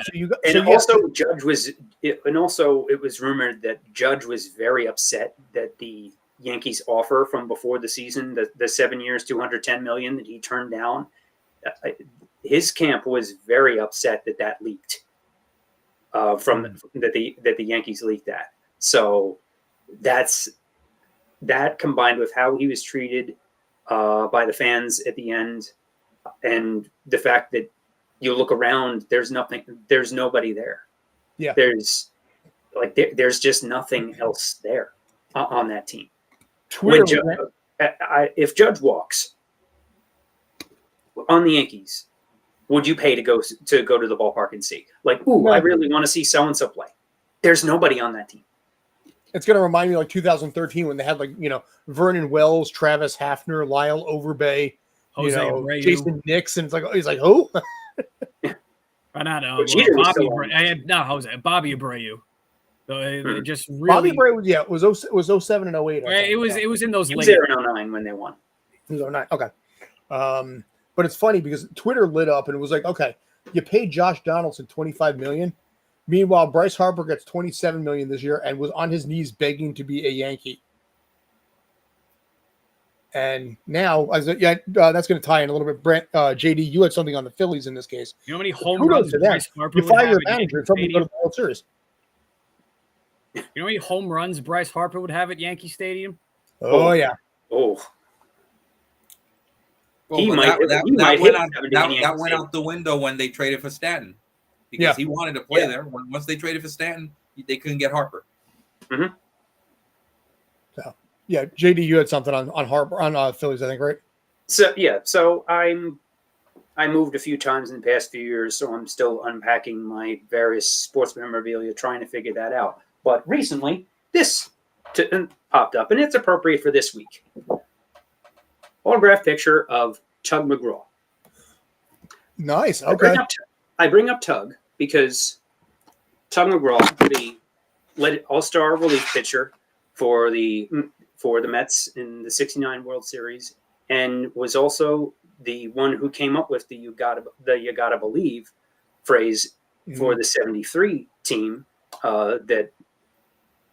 It was rumored that Judge was very upset that the Yankees offer from before the season, the 7 years, $210 million that he turned down. His camp was very upset that leaked. That the Yankees leaked that. So that combined with how he was treated by the fans at the end, and the fact that you look around, there's nobody there. Yeah. Like there's just nothing else there on that team. Twitter. If Judge walks on the Yankees, would you pay to go to the ballpark and see? Like, ooh, I really want to see so and so play. There's nobody on that team. It's going to remind me like 2013 when they had Vernon Wells, Travis Hafner, Lyle Overbay, Jose Abreu. Jason Nix, and he's like, who? Not Bobby Abreu. So just really, Bobby Abreu was 07 and 08. It was in those. He was there in 09 when they won. It was 09. Okay. But it's funny because Twitter lit up and it was like, okay, you paid Josh Donaldson $25 million. Meanwhile, Bryce Harper gets $27 million this year and was on his knees begging to be a Yankee. And now, that's going to tie in a little bit. Brent, JD, you had something on the Phillies in this case. You know how many home runs Bryce Harper would have? You fire your manager and somebody go to the World Series. You know how many home runs Bryce Harper would have at Yankee Stadium? Oh yeah. Oh. Well, that went out the window when they traded for Stanton because he wanted to play there. Once they traded for Stanton, they couldn't get Harper. Mm-hmm. So yeah, JD, you had something on Harper on Phillies, I think, right? So I moved a few times in the past few years, so I'm still unpacking my various sports memorabilia, trying to figure that out. But recently, this popped up, and it's appropriate for this week. Autographed picture of Tug McGraw. Nice. Okay. I bring up Tug because Tug McGraw, the all-star relief pitcher for the Mets in the '69 World Series, and was also the one who came up with the "you gotta believe" phrase for the '73 team that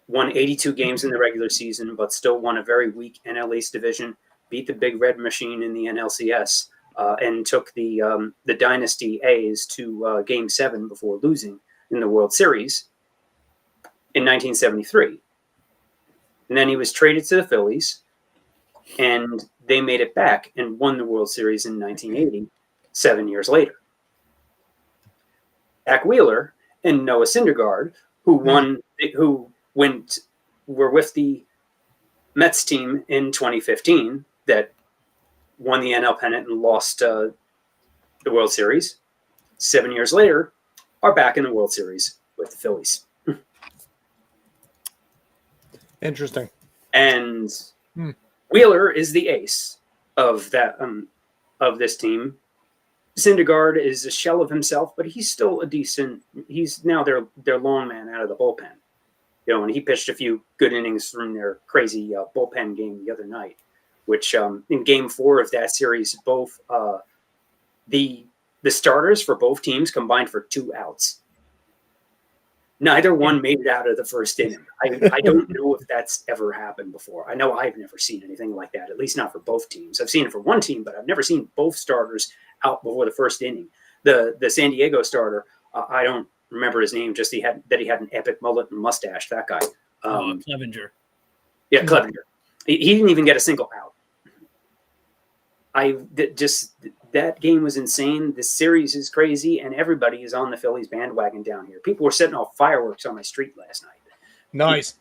won 82 games in the regular season, but still won a very weak NL East division, beat the Big Red Machine in the NLCS, and took the Dynasty A's to Game 7 before losing in the World Series in 1973. And then he was traded to the Phillies, and they made it back and won the World Series in 1980, 7 years later. Zach Wheeler and Noah Syndergaard, who were with the Mets team in 2015 that won the NL pennant and lost the World Series. 7 years later, are back in the World Series with the Phillies. Interesting. And Wheeler is the ace of that of this team. Syndergaard is a shell of himself, but he's still he's now their long man out of the bullpen. And he pitched a few good innings from their crazy bullpen game the other night, which in Game 4 of that series, both the starters for both teams combined for 2 outs. Neither one made it out of the first inning. I don't know if that's ever happened before. I know I've never seen anything like that, at least not for both teams. I've seen it for one team, but I've never seen both starters out before the first inning. The San Diego starter, I don't remember his name, just he had an epic mullet and mustache, that guy. Clevenger. Yeah, Clevenger. He didn't even get a single out. That game was insane. This series is crazy, and everybody is on the Phillies bandwagon down here. People were setting off fireworks on my street last night. Nice.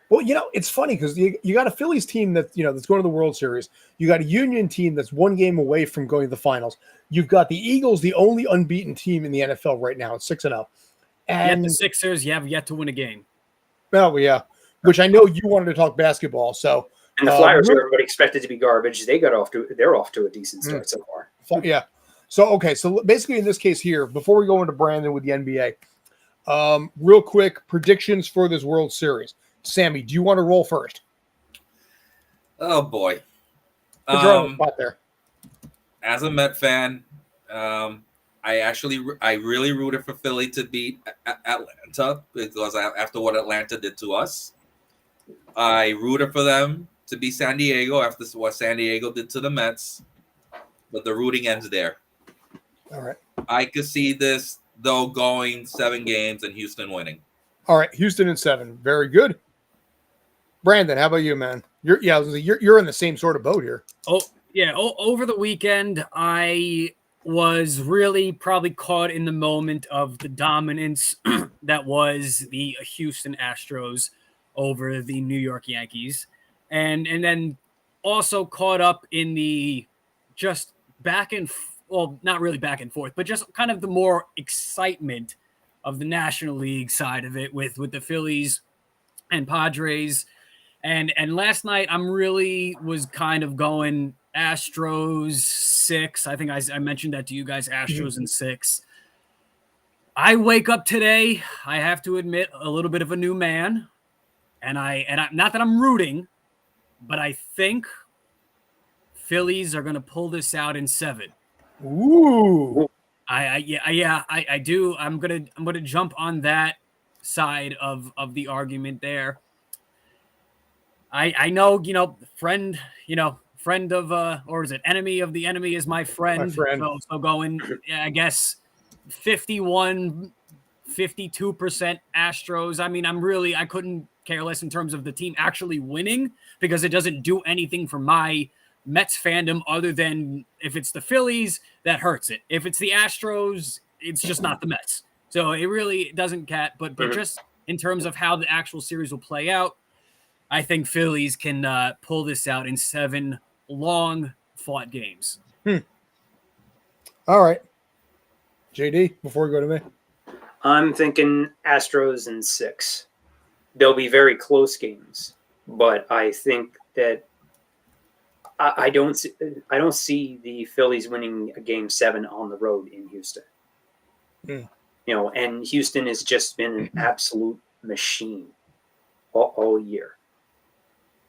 Well, it's funny because you got a Phillies team that's going to the World Series. You got a Union team that's one game away from going to the finals. You've got the Eagles, the only unbeaten team in the NFL right now. It's 6-0. And the Sixers, you have yet to win a game. Oh, yeah. Which I know you wanted to talk basketball. So, and the Flyers, who everybody expected to be garbage, they're off to a decent start so far. Yeah. So basically in this case here, before we go into Brandon with the NBA, real quick predictions for this World Series. Sammy, do you want to roll first? Oh boy. Spot there. As a Met fan, I really rooted for Philly to beat Atlanta because after what Atlanta did to us. I rooted for them to beat San Diego after what San Diego did to the Mets, but the rooting ends there. All right. I could see this though going 7 games and Houston winning. All right, Houston in 7. Very good. Brandon, how about you, man? You're in the same sort of boat here. Oh yeah. Over the weekend, I was really probably caught in the moment of the dominance that was the Houston Astros over the New York Yankees. And then also caught up in the just well, not really back and forth, but just kind of the more excitement of the National League side of it with the Phillies and Padres. And last night I'm really was kind of going Astros 6. I think I mentioned that to you guys, Astros in 6. I wake up today, I have to admit, a little bit of a new man. And I not that I'm rooting, but I think Phillies are going to pull this out in 7. Ooh. I do. I'm gonna jump on that side of the argument there. I know, friend of or is it enemy of the enemy is my friend. So going, I guess 51, 52% Astros. I mean, I couldn't care less in terms of the team actually winning because it doesn't do anything for my Mets fandom other than if it's the Phillies, that hurts it. If it's the Astros, it's just not the Mets. So it really doesn't but just in terms of how the actual series will play out, I think Phillies can pull this out in 7 long fought games. All right. JD, before we go to me. I'm thinking Astros in 6. They'll be very close games, but I think that I don't see the Phillies winning a game 7 on the road in Houston. And Houston has just been an absolute machine all year.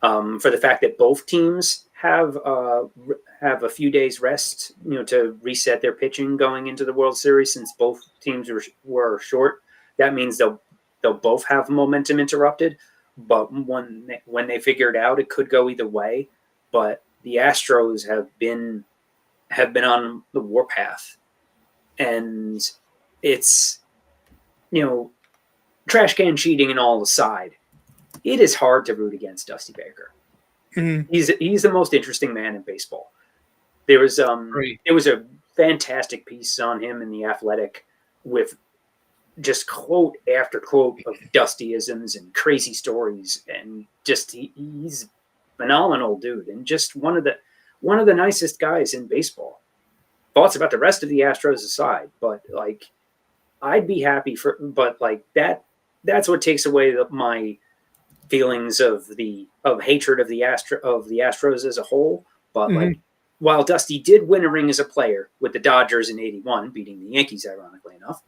For the fact that both teams have a few days rest, to reset their pitching going into the World Series, since both teams were short, that means they'll both have momentum interrupted. But when they figure it out, it could go either way. But the Astros have been on the warpath, and it's trash can cheating and all aside, it is hard to root against Dusty Baker. He's the most interesting man in baseball. There was a fantastic piece on him in The Athletic with just quote after quote of Dustyisms and crazy stories, and just he's phenomenal dude, and just one of the nicest guys in baseball. Thoughts about the rest of the Astros aside, but I'd be happy that's what takes away my feelings of hatred of the Astros as a whole. But while Dusty did win a ring as a player with the Dodgers in '81, beating the Yankees, ironically enough,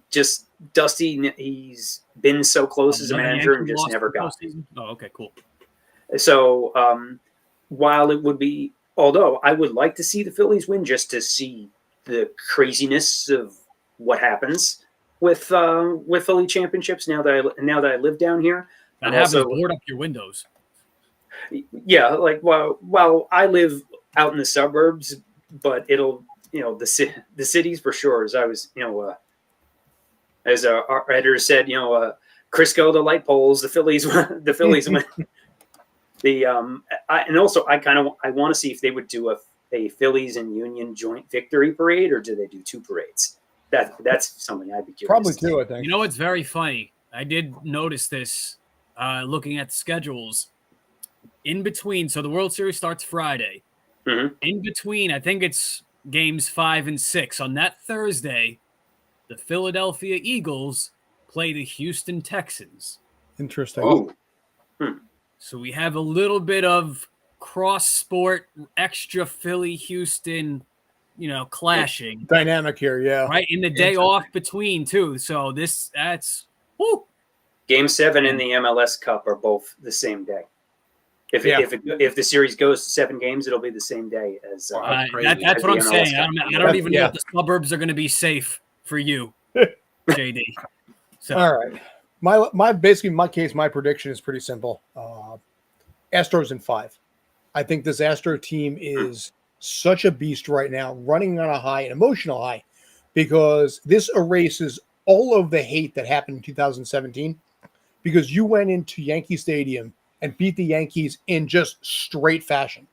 just Dusty, he's been so close as a manager and just never got it. Oh, okay, cool. So although I would like to see the Phillies win just to see the craziness of what happes with Philly championships now that I live down here. And also board up your windows. Yeah, while I live out in the suburbs, but it'll the cities for sure. As I was as our editor said, Crisco, the light poles, the Phillies win. I want to see if they would do a Phillies and Union joint victory parade, or do they do 2 parades? That's something I'd be curious. Probably 2, I think. It's very funny. I did notice this looking at the schedules. In between, so the World Series starts Friday. In between, I think it's games 5 and 6. On that Thursday, the Philadelphia Eagles play the Houston Texans. Interesting. Oh. So we have a little bit of cross-sport, extra Philly-Houston, clashing. Dynamic here, yeah. Right, in the day off between, too. So that's whoo. Game 7 and the MLS Cup are both the same day. If the series goes to 7 games, it'll be the same day as that's what I'm saying. I don't even know if the suburbs are going to be safe for you, JD. So. All right. My prediction is pretty simple. Astros in 5. I think this Astro team is such a beast right now, running on a high, an emotional high, because this erases all of the hate that happened in 2017, because you went into Yankee Stadium and beat the Yankees in just straight fashion.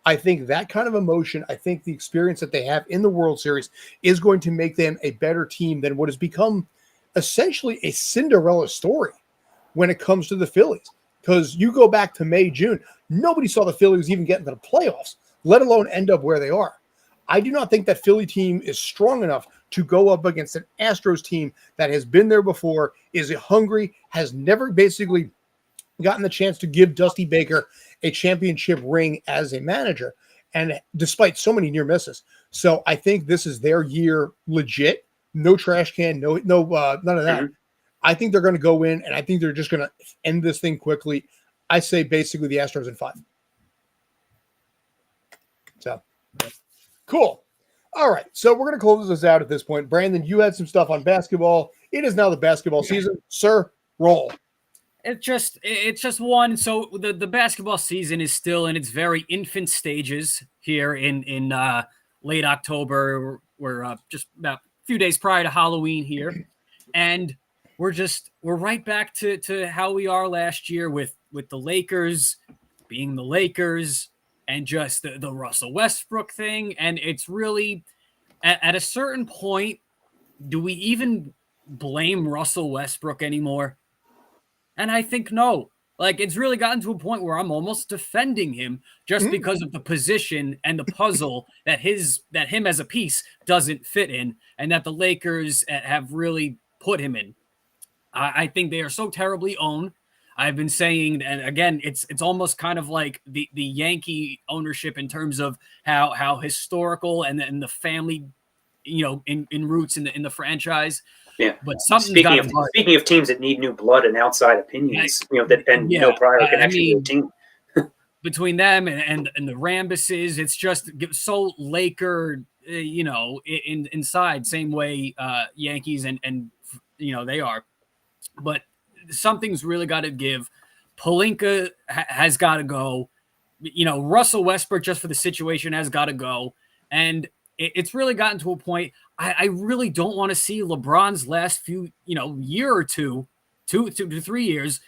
I think that kind of emotion, I think the experience that they have in the World Series is going to make them a better team than what has become essentially a Cinderella story when it comes to the Phillies. Because you go back to May, June, nobody saw the Phillies even get into the playoffs, let alone end up where they are. I do not think that Philly team is strong enough to go up against an Astros team that has been there before, is hungry, has never basically gotten the chance to give Dusty Baker a championship ring as a manager, and despite so many near misses. So I think this is their year legit. No trash can, none of that. Mm-hmm. I think they're going to go in, and I think they're just going to end this thing quickly. I say basically the Astros in 5. So, cool. All right, so we're going to close this out at this point. Brandon, you had some stuff on basketball. It is now the basketball season. Sir, roll. It's just one. So the basketball season is still in its very infant stages here in late October. We're just about a few days prior to Halloween here, and we're right back to how we are last year with the Lakers being the Lakers and just the Russell Westbrook thing. And it's really at a certain point, do we even blame Russell Westbrook anymore? And I think no. Like, it's really gotten to a point where I'm almost defending him just because of the position and the puzzle that him as a piece doesn't fit in, and that the Lakers have really put him in. I think they are so terribly owned. I've been saying, and again, it's almost kind of like the Yankee ownership in terms of how historical and the family, in roots in the franchise. Yeah, but speaking of teams that need new blood and outside opinions, no prior connection to the team. Between them and the Rambuses, it's just so Laker, inside, same way Yankees and they are. But something's really got to give. Pelinka has got to go. Russell Westbrook, just for the situation, has got to go. And it's really gotten to a point. I really don't want to see LeBron's last few, year or two to 3 years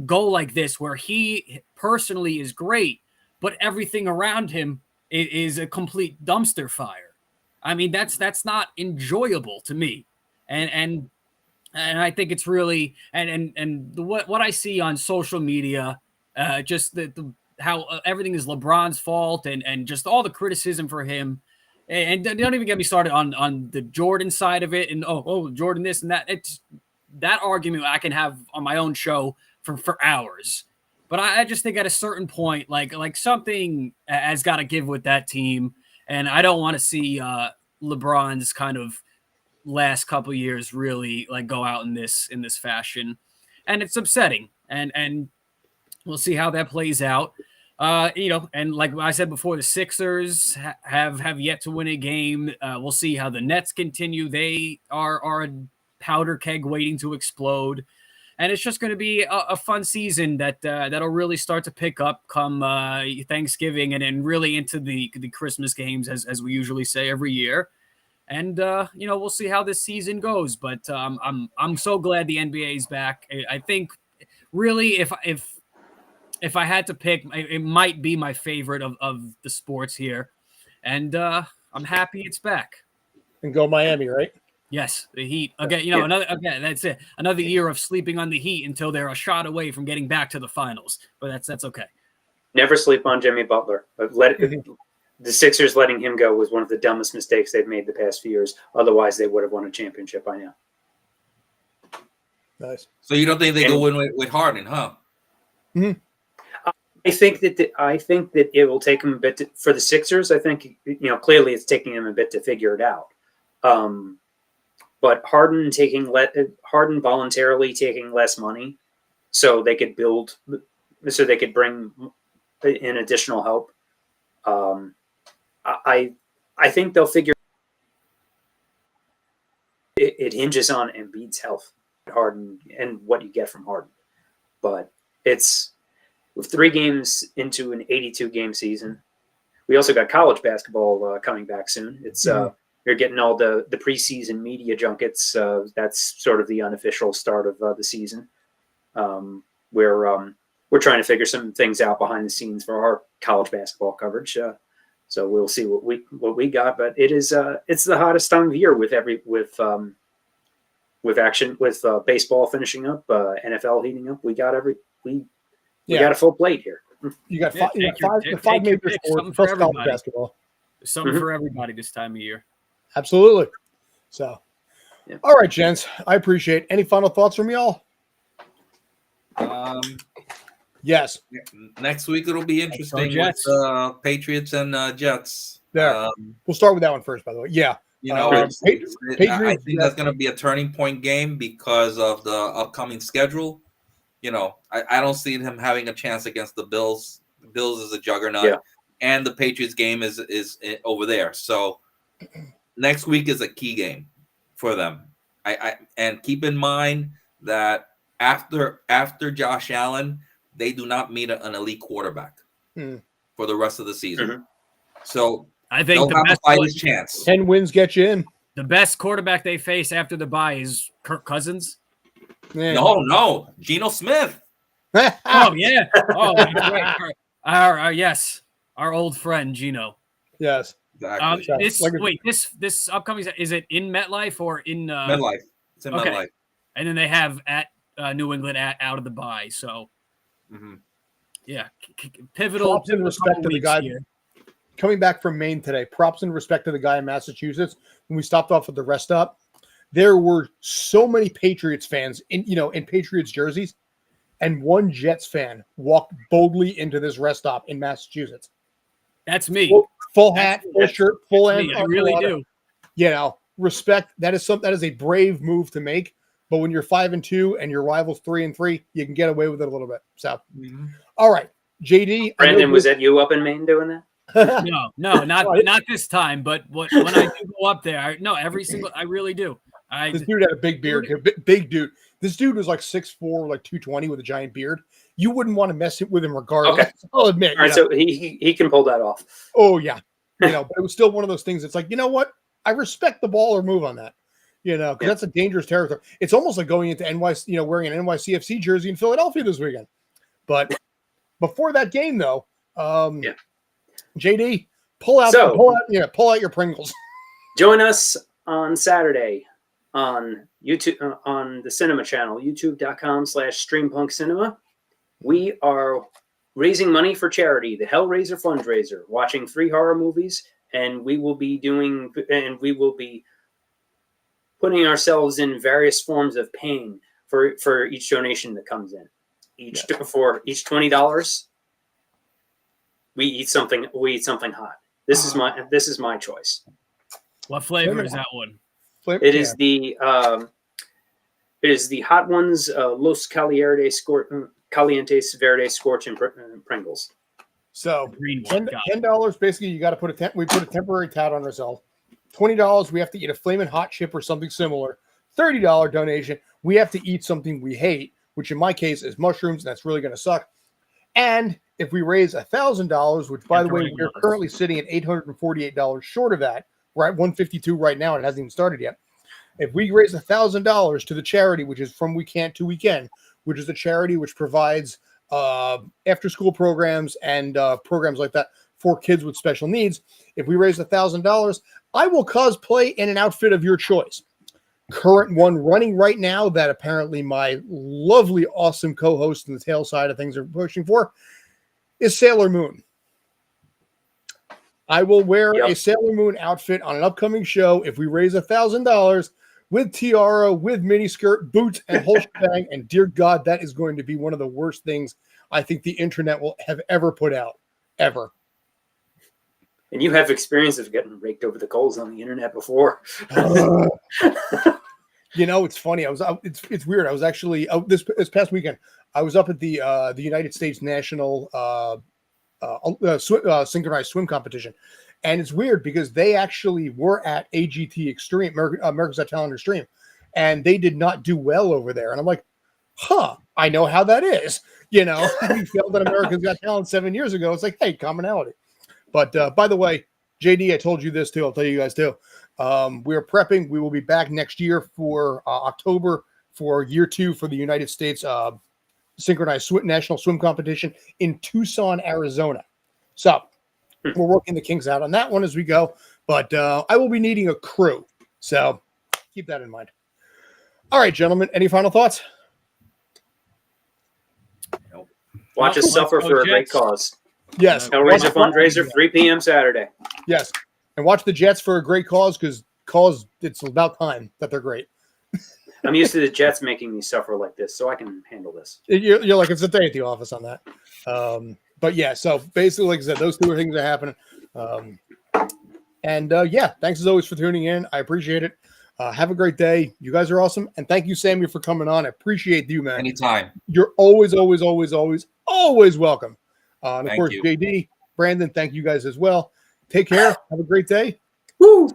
go like this, where he personally is great, but everything around him is a complete dumpster fire. I mean, that's not enjoyable to me. And I think it's really what I see on social media, just how everything is LeBron's fault and just all the criticism for him. And don't even get me started on the Jordan side of it. And Jordan this and that. It's that argument I can have on my own show for hours. But I just think at a certain point, like something has got to give with that team. And I don't want to see LeBron's kind of last couple of years really go out in this fashion. And it's upsetting. And we'll see how that plays out. And like I said before, the Sixers have yet to win a game. We'll see how the Nets continue. They are a powder keg waiting to explode. And it's just going to be a fun season that'll really start to pick up come Thanksgiving and then really into the Christmas games, as we usually say every year. And we'll see how this season goes. But I'm so glad the NBA is back. I think really if I had to pick, it might be my favorite of the sports here. And I'm happy it's back. And go Miami, right? Yes, the Heat. Again, that's it. Another year of sleeping on the Heat until they're a shot away from getting back to the finals. But that's okay. Never sleep on Jimmy Butler. The Sixers letting him go was one of the dumbest mistakes they've made the past few years. Otherwise, they would have won a championship by now. Nice. So you don't think they go in with Harden, huh? Mm-hmm. I think that it will take them a bit for the Sixers. I think clearly it's taking them a bit to figure it out. But Harden voluntarily taking less money, so they could bring in additional help. I think they'll figure. It hinges on Embiid's health, Harden, and what you get from Harden. But it's with 3 games into an 82-game season. We also got college basketball coming back soon. It's you're getting all the preseason media junkets. That's sort of the unofficial start of the season, where we're trying to figure some things out behind the scenes for our college basketball coverage. So we'll see what we got, but it's the hottest time of year with baseball finishing up, NFL heating up. We got a full plate here. You got five major sports plus college basketball. Something for everybody this time of year. Absolutely. So, all right, gents, I appreciate it. Any final thoughts from y'all? Yes. Next week it'll be interesting with Patriots and Jets. There. We'll start with that one first, by the way. Yeah. I think that's going to be a turning point game because of the upcoming schedule. I don't see him having a chance against the Bills. The Bills is a juggernaut, and the Patriots game is over there. So next week is a key game for them. And keep in mind that after Josh Allen, they do not meet an elite quarterback for the rest of the season. Mm-hmm. So I think they'll have to fight his chance. 10 wins get you in. The best quarterback they face after the bye is Kirk Cousins. Yeah. No, Geno Smith. Oh yeah. Oh, that's right. Yes, our old friend Geno. Yes. Exactly. This upcoming, is it in MetLife or in MetLife? It's in MetLife. And then they have at New England out of the bye. So pivotal. Props and respect to the guy coming back from Maine today. Props and respect to the guy in Massachusetts. When we stopped off at the rest stop, there were so many Patriots fans in Patriots jerseys, and one Jets fan walked boldly into this rest stop in Massachusetts. That's me. Full hat, full shirt, full end. I really do. Respect. That is a brave move to make. But when you're 5-2 and your rival's 3-3, you can get away with it a little bit. So, all right, JD. Brandon, was that you up in Maine doing that? No, not this time. But when I do go up there, I really do. This dude had a big beard. Big dude. This dude was like 6'4", like 220 with a giant beard. You wouldn't want to mess with him regardless. Okay. I'll admit. All right, so he can pull that off. Oh yeah, but it was still one of those things. It's like, you know what? I respect the baller move on that. Because that's a dangerous territory. It's almost like going into NYC, wearing an NYCFC jersey in Philadelphia this weekend. But before that game, though, JD, pull out your Pringles. Join us on Saturday on YouTube, on the Cinema channel, youtube.com/StreamPunkCinema. We are raising money for charity, the Hellraiser fundraiser, watching 3 horror movies, and we will be putting ourselves in various forms of pain for each donation that comes in. For each $20, we eat something hot. This is my choice. What flavor is that one? It is the Hot Ones Los Calientes Verde Scorch and Pringles. So $10 basically, you got to put we put a temporary tat on ourselves. $20, we have to eat a flaming hot chip or something similar. $30 donation, we have to eat something we hate, which in my case is mushrooms, and that's really going to suck. And if we raise $1,000, which by the way, we're currently sitting at $848 short of that, we're at $152 right now, and it hasn't even started yet. If we raise $1,000 to the charity, which is From We Can't to Weekend, which is a charity which provides after-school programs and programs like that for kids with special needs, if we raise $1,000, I will cosplay in an outfit of your choice. Current one running right now that apparently my lovely, awesome co-host in the tail side of things are pushing for is Sailor Moon. I will wear a Sailor Moon outfit on an upcoming show if we raise $1,000 with tiara, with miniskirt, boots, and whole shebang. And dear God, that is going to be one of the worst things I think the internet will have ever put out, ever. And you have experience of getting raked over the coals on the internet before. It's funny. It's weird. I was actually this past weekend. I was up at the United States National synchronized swim competition, and it's weird because they actually were at AGT Extreme, America's Got Talent Extreme, and they did not do well over there. And I'm like, I know how that is. We failed at America's Got Talent 7 years ago. It's like, hey, commonality. But by the way, JD, I told you this too. I'll tell you guys too. We're prepping. We will be back next year for October for year 2 for the United States synchronized national swim competition in Tucson, Arizona. So we're working the kinks out on that one as we go. But I will be needing a crew. So keep that in mind. All right, gentlemen. Any final thoughts? Watch us suffer for a great cause. Yes. Hellraiser fundraiser, 3 p.m. Saturday. Yes. And watch the Jets for a great cause because it's about time that they're great. I'm used to the Jets making me suffer like this, so I can handle this. You're like, it's a day at the office on that. But yeah, so basically, like I said, those two are things that happen. Yeah, thanks as always for tuning in. I appreciate it. Have a great day. You guys are awesome. And thank you, Sammy, for coming on. I appreciate you, man. Anytime. You're always welcome. And of Thank course, you. JD, Brandon, thank you guys as well. Take care. Have a great day. Woo!